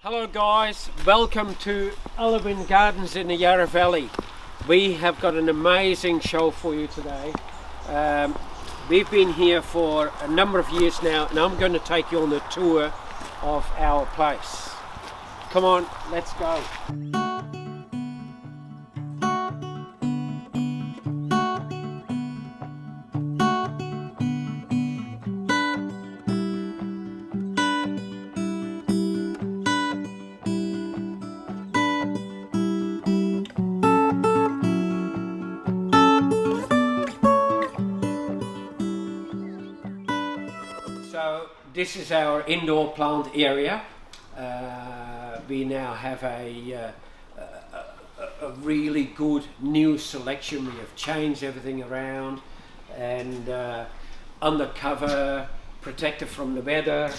Hello guys, welcome to Alowyn Gardens in the Yarra Valley. We have got an amazing show for you today. We've been here for a number of years now and I'm going to take you on a tour of our place. Come on, let's go. So this is our indoor plant area. We now have a really good new selection. We have changed everything around and undercover, protected from the weather,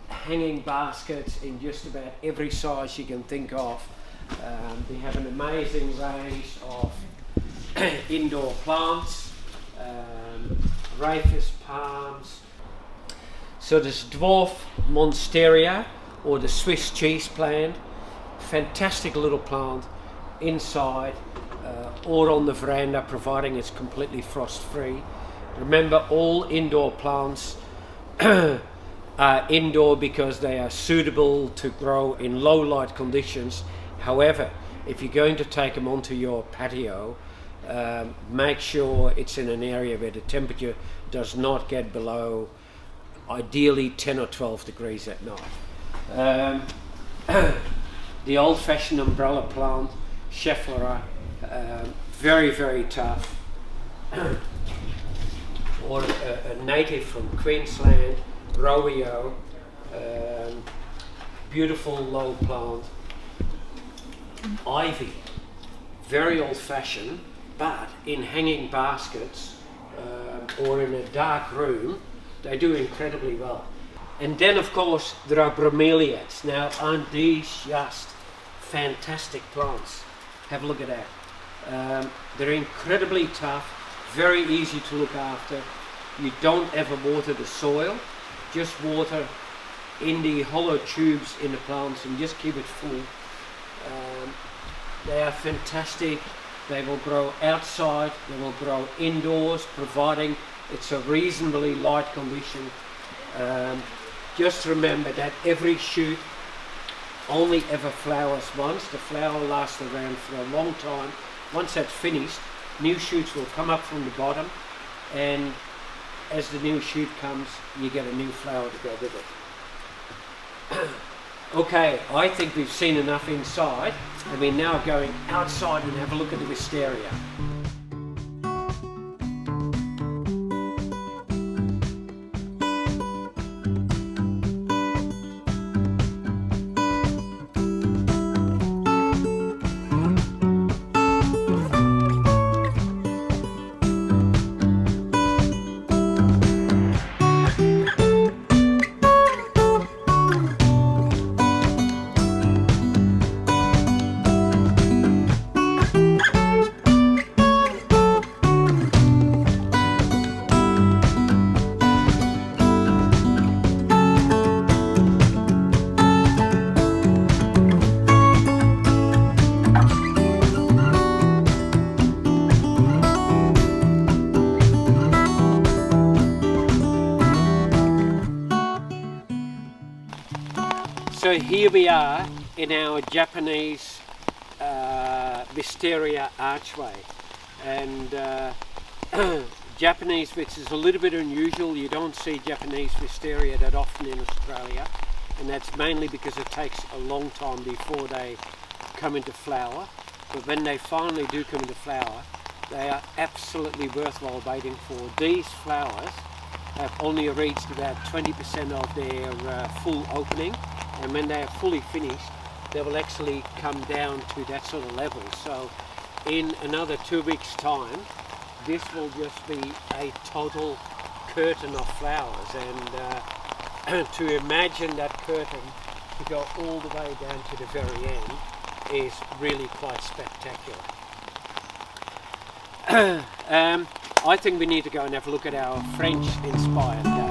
hanging baskets in just about every size you can think of. We have an amazing range of indoor plants, rafus palms. So this dwarf monstera, or the Swiss cheese plant, fantastic little plant inside or on the veranda, providing it's completely frost free. Remember, all indoor plants are indoor because they are suitable to grow in low light conditions. However, if you're going to take them onto your patio, make sure it's in an area where the temperature does not get below ideally 10 or 12 degrees at night. The old-fashioned umbrella plant, Schefflera, very, very tough. Or a native from Queensland, Rovio, beautiful low plant. Ivy, very old-fashioned, but in hanging baskets or in a dark room, they do incredibly well. And then of course there are bromeliads. Now, aren't these just fantastic plants? Have a look at that. They're incredibly tough, very easy to look after. You don't ever water the soil, just water in the hollow tubes in the plants and just keep it full. They are fantastic. They will grow outside, they will grow indoors, providing it's a reasonably light condition. Just remember that every shoot only ever flowers once. The flower lasts around for a long time. Once that's finished, new shoots will come up from the bottom, and as the new shoot comes, you get a new flower to go with it. Okay, I think we've seen enough inside, and we're now going outside and have a look at the wisteria. So here we are in our Japanese wisteria archway, and Japanese, which is a little bit unusual. You don't see Japanese wisteria that often in Australia, and that's mainly because it takes a long time before they come into flower. But when they finally do come into flower, they are absolutely worthwhile waiting for. These flowers have only reached about 20% of their full opening, and when they are fully finished, they will actually come down to that sort of level. So in another 2 weeks' time, this will just be a total curtain of flowers, and to imagine that curtain to go all the way down to the very end is really quite spectacular. I think we need to go and have a look at our French-inspired garden.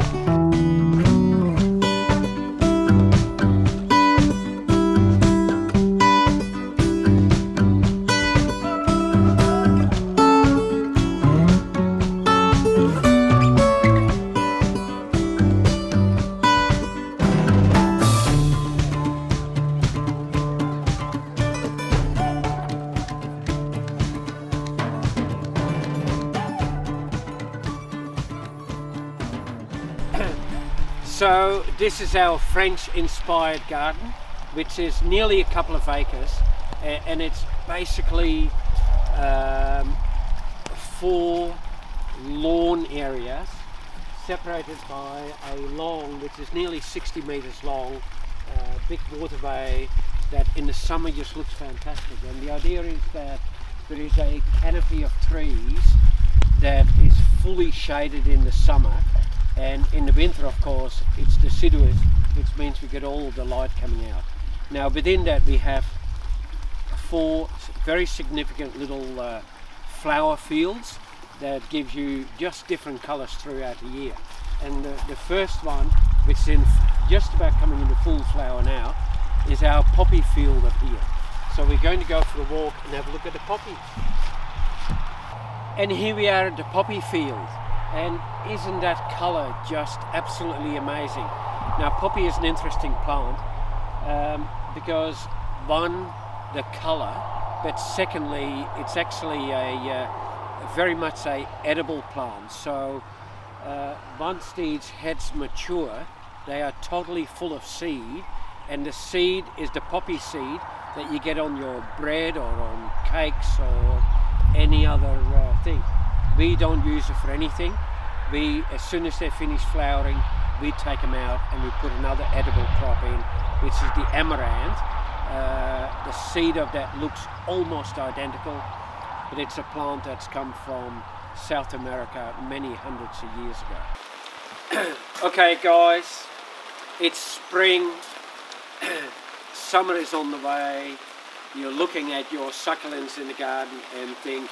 So this is our French-inspired garden, which is nearly a couple of acres, and it's basically 4 lawn areas separated by a lawn which is nearly 60 meters long, big waterway that in the summer just looks fantastic. And the idea is that there is a canopy of trees that is fully shaded in the summer, and in the winter of course it's deciduous, which means we get all the light coming out. Now within that we have 4 very significant little flower fields that gives you just different colors throughout the year. And the first one, which is just about coming into full flower now, is our poppy field up here. So we're going to go for a walk and have a look at the poppies. And here we are at the poppy field, and isn't that color just absolutely amazing? Now poppy is an interesting plant because one, the color, but secondly it's actually a very much a edible plant. So once these heads mature, they are totally full of seed, and the seed is the poppy seed that you get on your bread or on cakes or any other thing. We don't use it for anything. As soon as they finish flowering, we take them out and we put another edible crop in, which is the amaranth. The seed of that looks almost identical, but it's a plant that's come from South America many hundreds of years ago. Okay guys, it's spring, summer is on the way. You're looking at your succulents in the garden and think,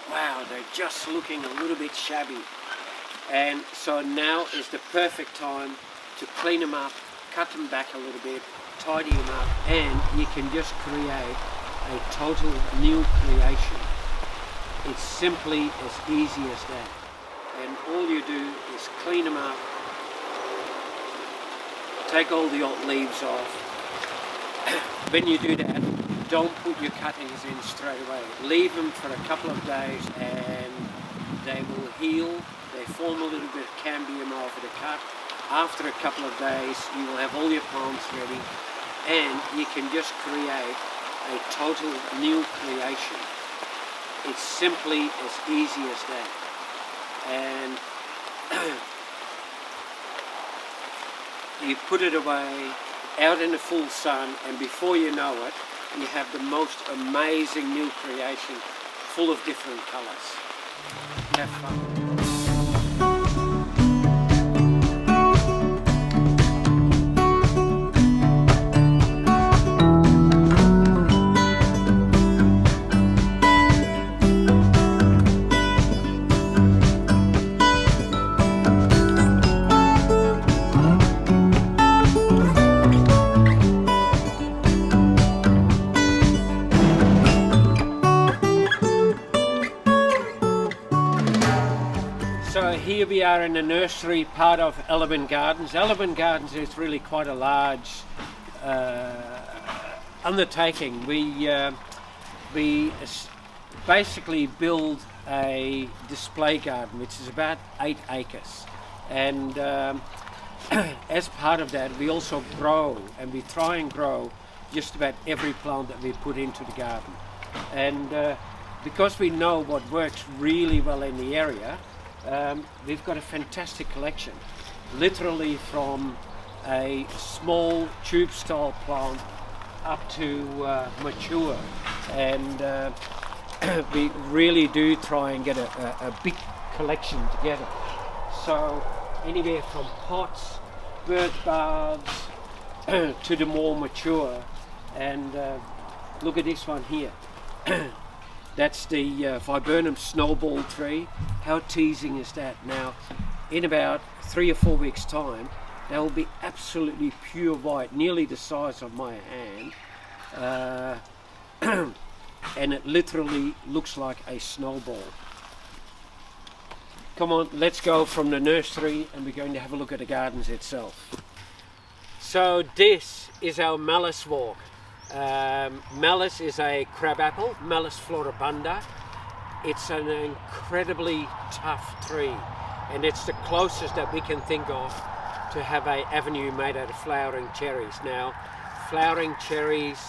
wow, they're just looking a little bit shabby. And so now is the perfect time to clean them up, cut them back a little bit, tidy them up, and you can just create a total new creation. It's simply as easy as that. And all you do is clean them up, take all the old leaves off. When you do that, don't put your cuttings in straight away. Leave them for a couple of days and they will heal. They form a little bit of cambium over the cut. After a couple of days, you will have all your plants ready, and you can just create a total new creation. It's simply as easy as that. And you put it away out in the full sun, and before you know it, you have the most amazing new creation full of different colors. Have fun. So here we are in the nursery part of Alowyn Gardens. Alowyn Gardens is really quite a large undertaking. We basically build a display garden which is about 8 acres, and as part of that we also grow, and we try and grow just about every plant that we put into the garden. And because we know what works really well in the area, we've got a fantastic collection, literally from a small tube style plant up to mature, and we really do try and get a big collection together. So anywhere from pots, bird baths to the more mature. And look at this one here. That's the viburnum snowball tree. How teasing is that? Now, in about 3 or 4 weeks' time, they will be absolutely pure white, nearly the size of my hand, and it literally looks like a snowball. Come on, let's go from the nursery, and we're going to have a look at the gardens itself. So this is our Malus walk. Malus is a crabapple, Malus floribunda. It's an incredibly tough tree, and it's the closest that we can think of to have an avenue made out of flowering cherries. Now, flowering cherries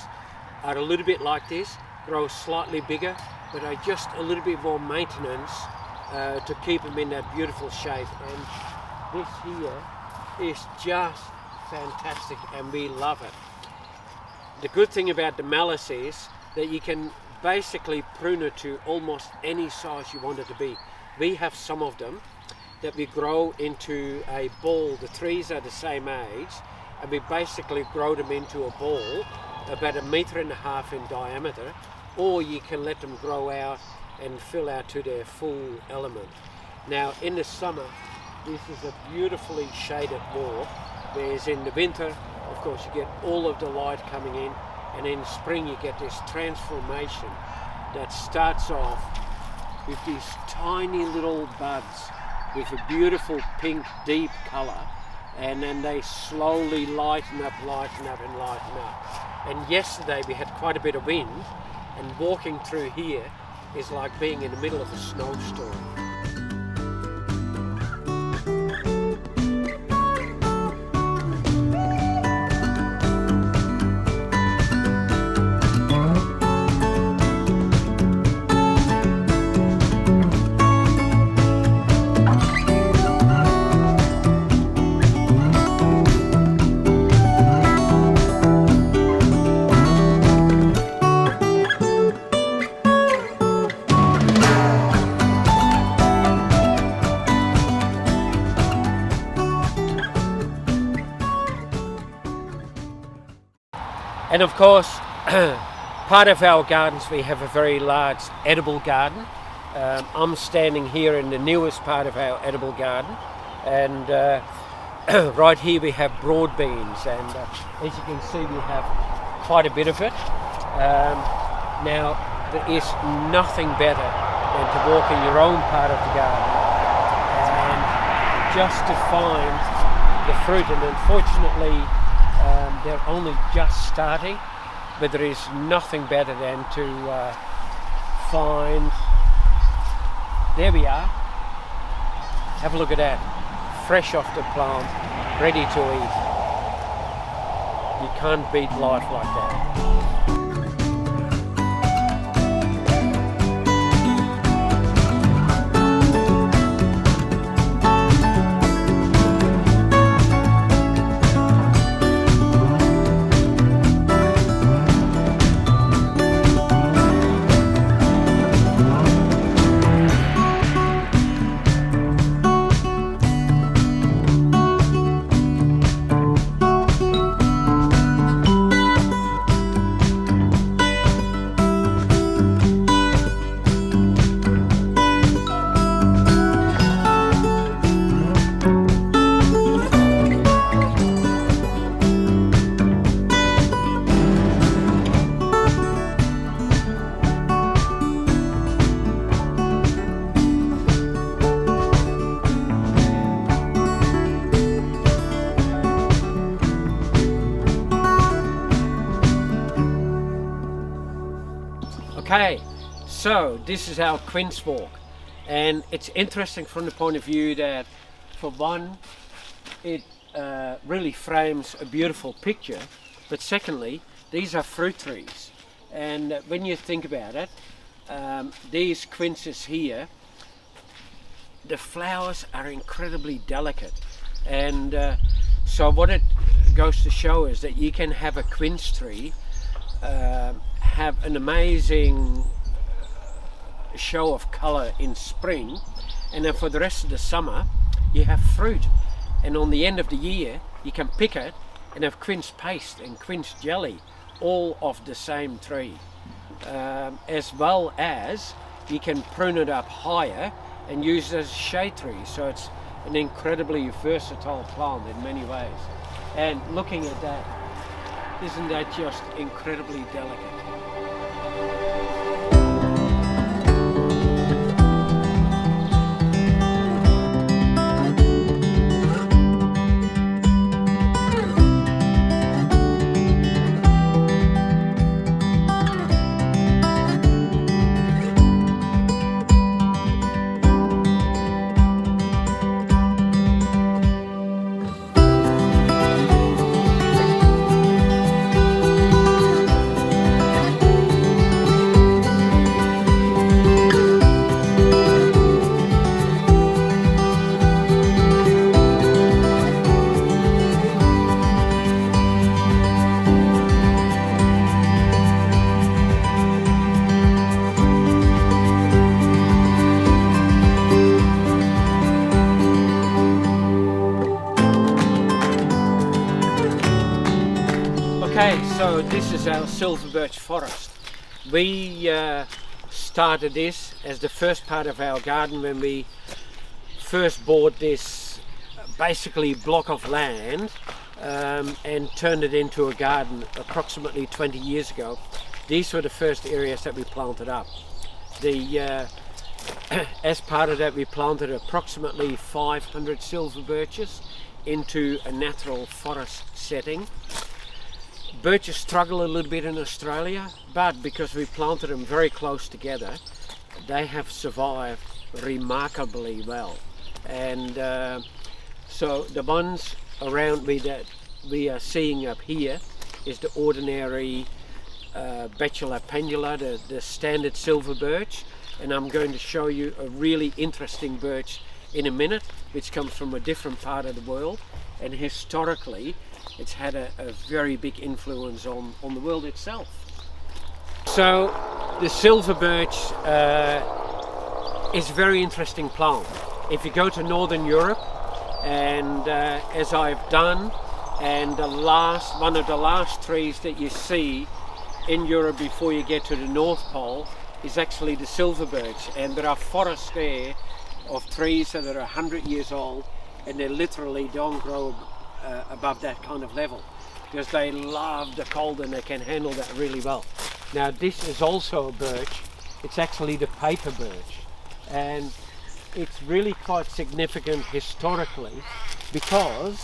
are a little bit like this, grow slightly bigger, but are just a little bit more maintenance to keep them in that beautiful shape. And this here is just fantastic, and we love it. The good thing about the malice is that you can basically prune it to almost any size you want it to be. We have some of them that we grow into a ball. The trees are the same age, and we basically grow them into a ball about 1.5 meters in diameter, or you can let them grow out and fill out to their full element. Now in the summer this is a beautifully shaded walk, whereas in the winter of course you get all of the light coming in, and in spring you get this transformation that starts off with these tiny little buds with a beautiful pink deep colour, and then they slowly lighten up. And yesterday we had quite a bit of wind, and walking through here is like being in the middle of a snowstorm. And of course, part of our gardens, we have a very large edible garden. I'm standing here in the newest part of our edible garden, and right here we have broad beans, and as you can see we have quite a bit of it. Now there is nothing better than to walk in your own part of the garden and just to find the fruit, and unfortunately they're only just starting, but there is nothing better than to find. There we are. Have a look at that. Fresh off the plant, ready to eat. You can't beat life like that. Okay, so this is our Quince walk, and it's interesting from the point of view that, for one, it really frames a beautiful picture, but secondly, these are fruit trees, and when you think about it, these quinces here, the flowers are incredibly delicate, and so what it goes to show is that you can have a quince tree have an amazing show of colour in spring, and then for the rest of the summer you have fruit, and on the end of the year you can pick it and have quince paste and quince jelly, all of the same tree, as well as you can prune it up higher and use it as a shade tree. So it's an incredibly versatile plant in many ways, and looking at that, isn't that just incredibly delicate? So this is our silver birch forest. We started this as the first part of our garden when we first bought this basically block of land and turned it into a garden approximately 20 years ago. These were the first areas that we planted up. As part of that, we planted approximately 500 silver birches into a natural forest setting. Birches struggle a little bit in Australia, but because we planted them very close together, they have survived remarkably well. And so the ones around me that we are seeing up here is the ordinary Bachelor pendula, the standard silver birch, and I'm going to show you a really interesting birch in a minute, which comes from a different part of the world, and historically it's had a very big influence on the world itself. So the silver birch is a very interesting plant. If you go to Northern Europe, and as I've done, and one of the last trees that you see in Europe before you get to the North Pole is actually the silver birch, and there are forests there of trees that are 100 years old, and they literally don't grow above that kind of level because they love the cold and they can handle that really well. Now this is also a birch. It's actually the paper birch, and it's really quite significant historically because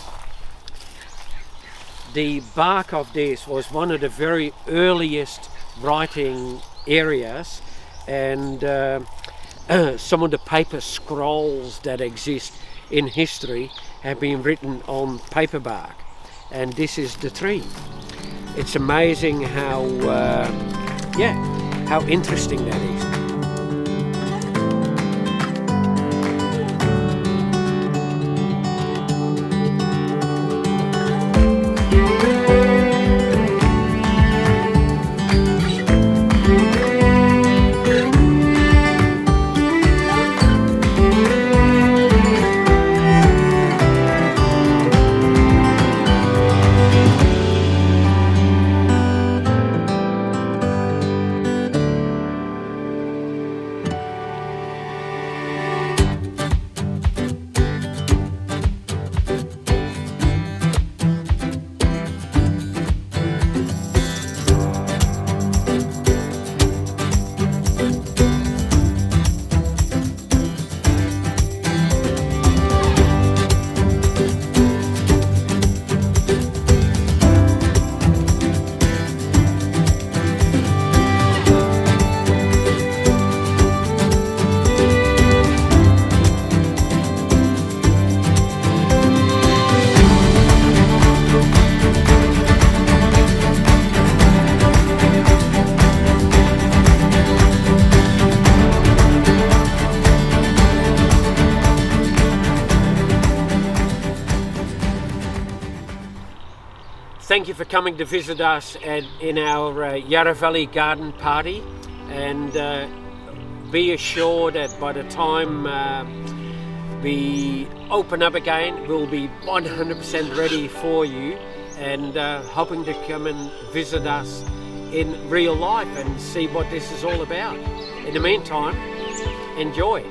the bark of this was one of the very earliest writing areas, and some of the paper scrolls that exist in history have been written on paper bark, and this is the tree. It's amazing how interesting that is. Thank you for coming to visit us in our Yarra Valley garden party, and be assured that by the time we open up again, we'll be 100% ready for you, and hoping to come and visit us in real life and see what this is all about. In the meantime, enjoy.